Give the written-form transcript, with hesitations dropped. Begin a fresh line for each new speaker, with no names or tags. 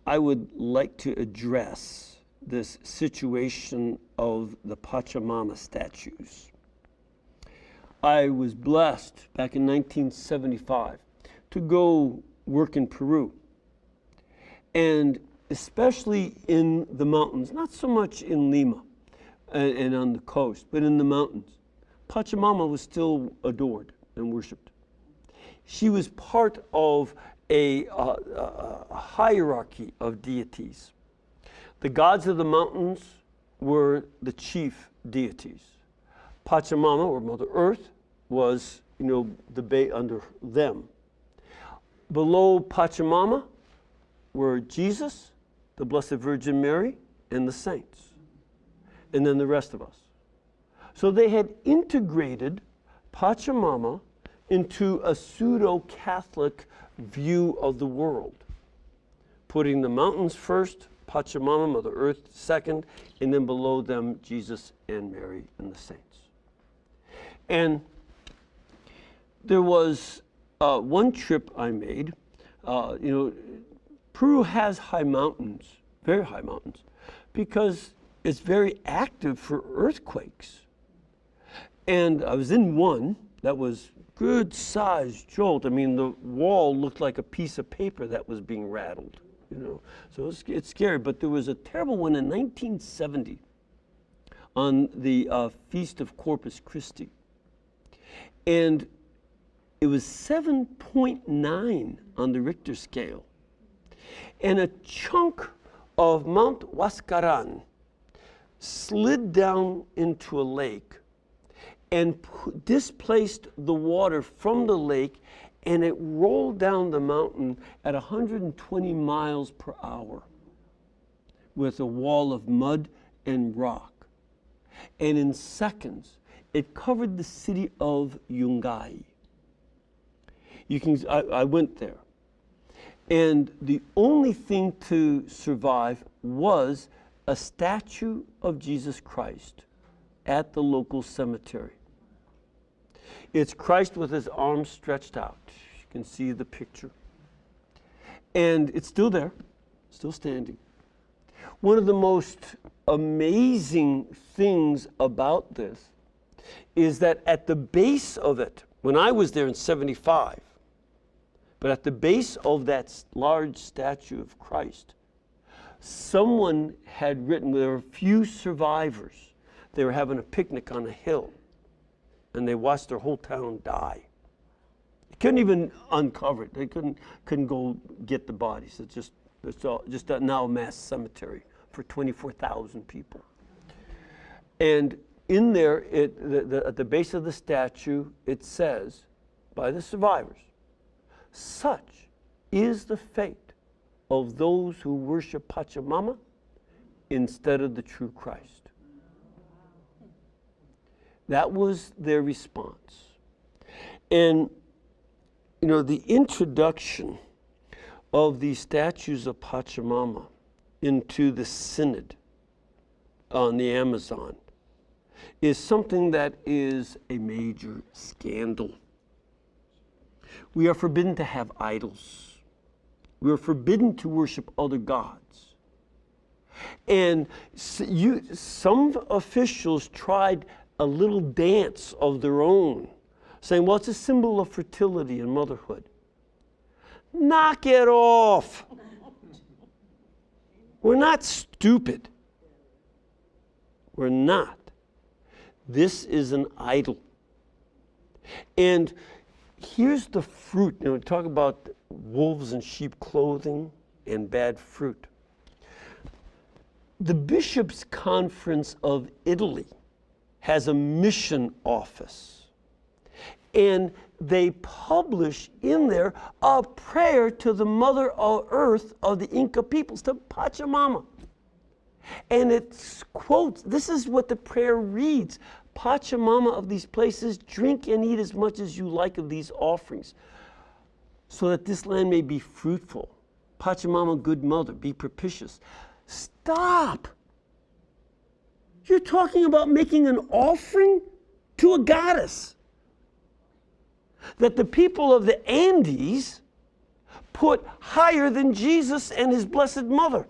I would like to address this situation of the Pachamama statues. I was blessed back in 1975 to go work in Peru, and especially in the mountains, not so much in Lima and on the coast, but in the mountains. Pachamama was still adored and worshipped. She was part of a hierarchy of deities. The gods of the mountains were the chief deities. Pachamama, or Mother Earth, was, the bay under them. Below Pachamama were Jesus, the Blessed Virgin Mary, and the saints, and then the rest of us. So they had integrated Pachamama into a pseudo-Catholic view of the world, putting the mountains first, Pachamama, Mother Earth second, and then below them Jesus and Mary and the saints. And there was one trip I made. Peru has high mountains, very high mountains, because it's very active for earthquakes. And I was in one that was good sized jolt. I mean, the wall looked like a piece of paper that was being rattled, So it's scary. But there was a terrible one in 1970 on the Feast of Corpus Christi. And it was 7.9 on the Richter scale. And a chunk of Mount Huascaran slid down into a lake and displaced the water from the lake, and it rolled down the mountain at 120 miles per hour with a wall of mud and rock. And in seconds, it covered the city of Yungay. I went there. And the only thing to survive was a statue of Jesus Christ at the local cemetery. It's Christ with his arms stretched out. You can see the picture. And it's still there, still standing. One of the most amazing things about this is that at the base of it, when I was there in 75, but at the base of that large statue of Christ, someone had written, there were a few survivors. They were having a picnic on a hill, and they watched their whole town die. They couldn't even uncover it. They couldn't go get the bodies. It's just now a mass cemetery for 24,000 people. And in there, at the base of the statue, it says, by the survivors, such is the fate of those who worship Pachamama instead of the true Christ. That was their response. And, the introduction of these statues of Pachamama into the synod on the Amazon is something that is a major scandal. We are forbidden to have idols. We are forbidden to worship other gods. And some officials tried a little dance of their own, saying, well, it's a symbol of fertility and motherhood. Knock it off. We're not stupid. We're not. This is an idol. And here's the fruit. Talk about wolves in sheep clothing and bad fruit. The Bishops' Conference of Italy has a mission office, and they publish in there a prayer to the Mother of Earth of the Inca peoples, to Pachamama. And it quotes, this is what the prayer reads: Pachamama of these places, drink and eat as much as you like of these offerings, so that this land may be fruitful. Pachamama, good mother, be propitious. Stop! You're talking about making an offering to a goddess that the people of the Andes put higher than Jesus and his blessed mother.